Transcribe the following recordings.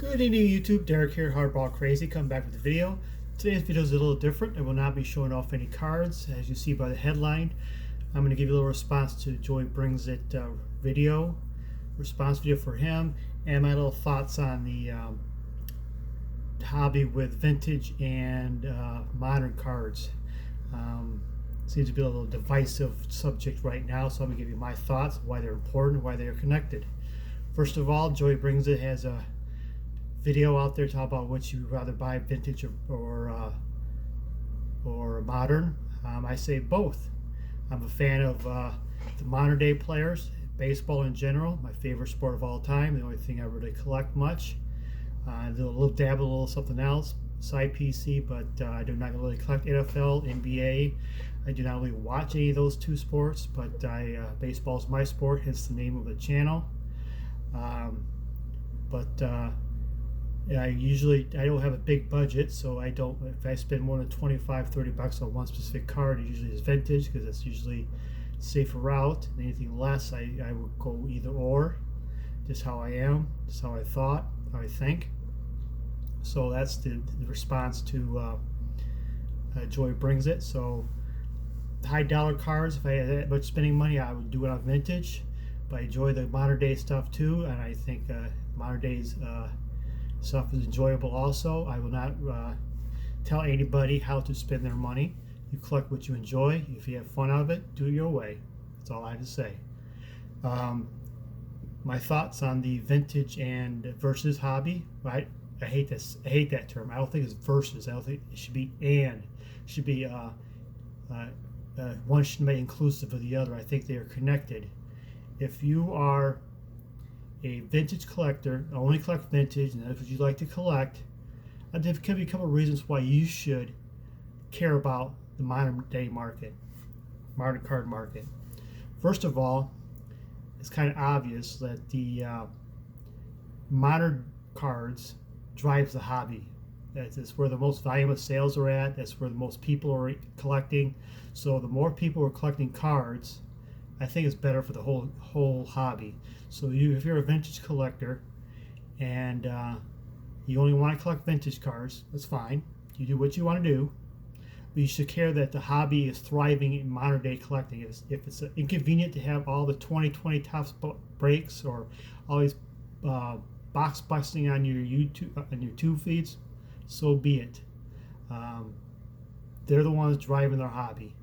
Good evening YouTube, Derek here, Hardball Crazy, coming back with a video. Today's video is a little different. I will not be showing off any cards, as you see by the headline. I'm going to give you a little response to Joey Brings It response video for him, and my little thoughts on the hobby with vintage and modern cards. Seems to be a little divisive subject right now, so I'm going to give you my thoughts, why they're important, why they're connected. First of all, Joey Brings It has a video out there talking about what you would rather buy, vintage or modern. I say both. I'm a fan of the modern day players, baseball in general, my favorite sport of all time. The only thing I really collect much. I do a little dabble, a little something else, side PC, but I do not really collect NFL, NBA. I do not really watch any of those two sports, but baseball is my sport, hence the name of the channel. I don't have a big budget, so I don't, if I spend more than 25-30 bucks on one specific card, it usually is vintage because it's usually safer route. And anything less, I would go either or, just how I am, just how I thought, how I think. So that's the response to Joy Brings It. So high dollar cards, if I had that much spending money, I would do it on vintage, but I enjoy the modern day stuff too, and I think modern days stuff is enjoyable also. I will not tell anybody how to spend their money. You collect what you enjoy. If you have fun out of it, do it your way. That's all I have to say. My thoughts on the vintage and versus hobby. I hate this. I hate that term. I don't think it's versus. I don't think it should be and. It should be one should be inclusive of the other. I think they are connected. If you are a vintage collector, only collect vintage, and that's what you like to collect, there could be a couple of reasons why you should care about the modern day market, modern card market. First of all, it's kind of obvious that the modern cards drives the hobby. That's where the most volume of sales are at. That's where the most people are collecting. So the more people are collecting cards, I think it's better for the whole hobby. So if you're a vintage collector and you only want to collect vintage cards, that's fine. You do what you want to do, but you should care that the hobby is thriving in modern day collecting. If it's inconvenient to have all the 2020 Topps breaks or all these box busting on your YouTube feeds, so be it. They're the ones driving their hobby.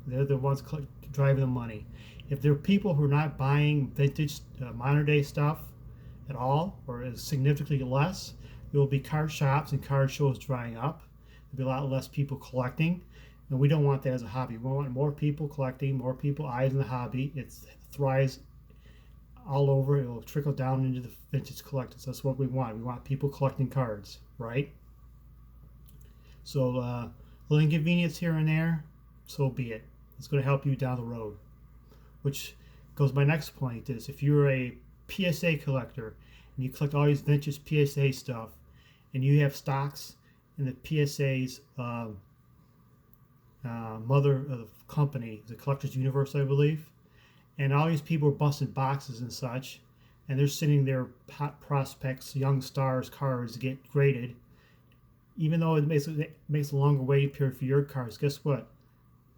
They're the ones driving the money. If there are people who are not buying vintage modern day stuff at all, or is significantly less, there will be card shops and card shows drying up. There'll be a lot less people collecting, and we don't want that as a hobby. We want more people collecting, more people eyes in the hobby. It thrives all over. It will trickle down into the vintage collectors. That's what we want. We want people collecting cards, right? So a little inconvenience here and there, so be it. It's going to help you down the road. Which goes, my next point is, if you're a PSA collector and you collect all these vintage PSA stuff and you have stocks in the PSA's mother of the company, the Collectors Universe, I believe, and all these people are busting boxes and such, and they're sending their hot prospects, young stars cards to get graded, even though it makes a longer waiting period for your cards, guess what?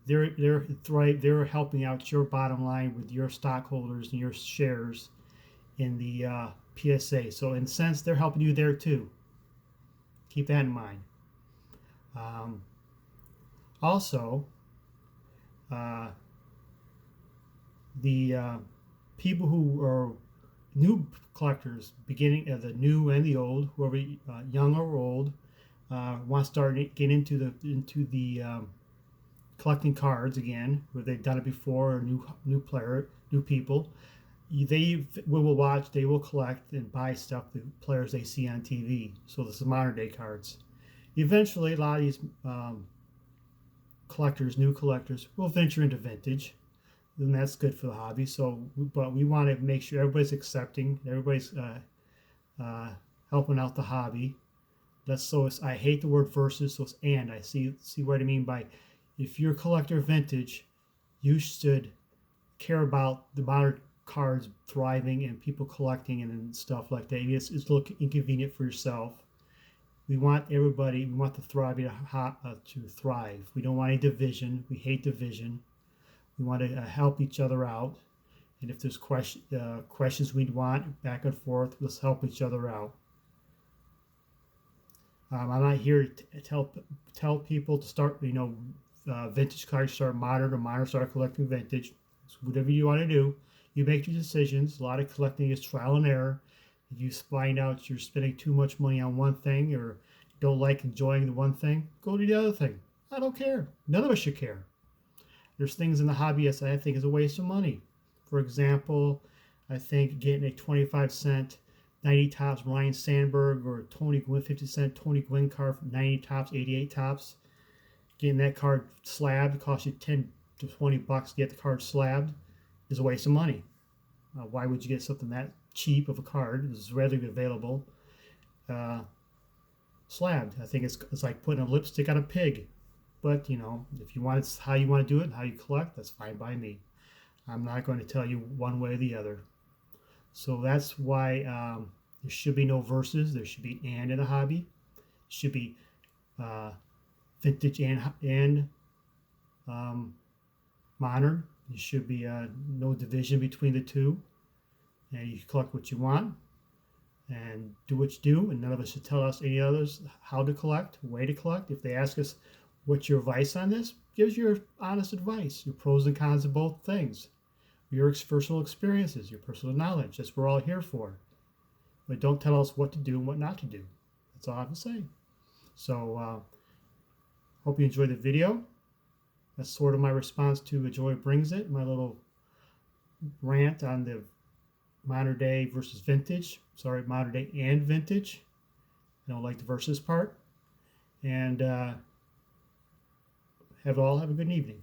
They're helping out your bottom line with your stockholders and your shares in the PSA. So in a sense, they're helping you there too. Keep that in mind. Also, the people who are new collectors, beginning of the new and the old, whoever young or old, want to start get into the collecting cards again, where they've done it before, or new player, new people, they will watch, they will collect and buy stuff, the players they see on TV. So this is modern day cards. Eventually, a lot of these collectors, new collectors, will venture into vintage, and that's good for the hobby. So, but we want to make sure everybody's accepting, everybody's helping out the hobby. I hate the word versus, so it's and. I see what I mean by, if you're a collector of vintage, you should care about the modern cards thriving and people collecting and stuff like that. It's a little inconvenient for yourself. We want everybody, we want the thriving to thrive. We don't want any division. We hate division. We want to help each other out. And if there's questions we want back and forth, let's help each other out. I'm not here to tell people to start, vintage cards, start modern, or modern start collecting vintage. So whatever you want to do, you make your decisions. A lot of collecting is trial and error. If you find out you're spending too much money on one thing or don't like enjoying the one thing, go to the other thing. I don't care. None of us should care. There's things in the hobby that I think is a waste of money. For example, I think getting a 25-cent 90 tops Ryan Sandberg or Tony Gwynn 50-cent Tony Gwynn card for 90 tops, 88 tops, getting that card slabbed, costs you 10 to 20 bucks to get the card slabbed, is a waste of money. Why would you get something that cheap of a card? It's readily available. Slabbed. I think it's like putting a lipstick on a pig. But if you want it's how you want to do it and how you collect, that's fine by me. I'm not going to tell you one way or the other. So that's why there should be no verses. There should be and in a hobby. It should be vintage and modern. There should be no division between the two. And you collect what you want and do what you do. And none of us should tell us any others how to collect, way to collect. If they ask us what's your advice on this, give us your honest advice, your pros and cons of both things, your personal experiences, your personal knowledge. That's what we're all here for. But don't tell us what to do and what not to do. That's all I have to say. So hope you enjoyed the video. That's sort of my response to Joy Brings It, my little rant on the modern day versus vintage. Sorry, modern day and vintage. I don't like the versus part. And have a good evening.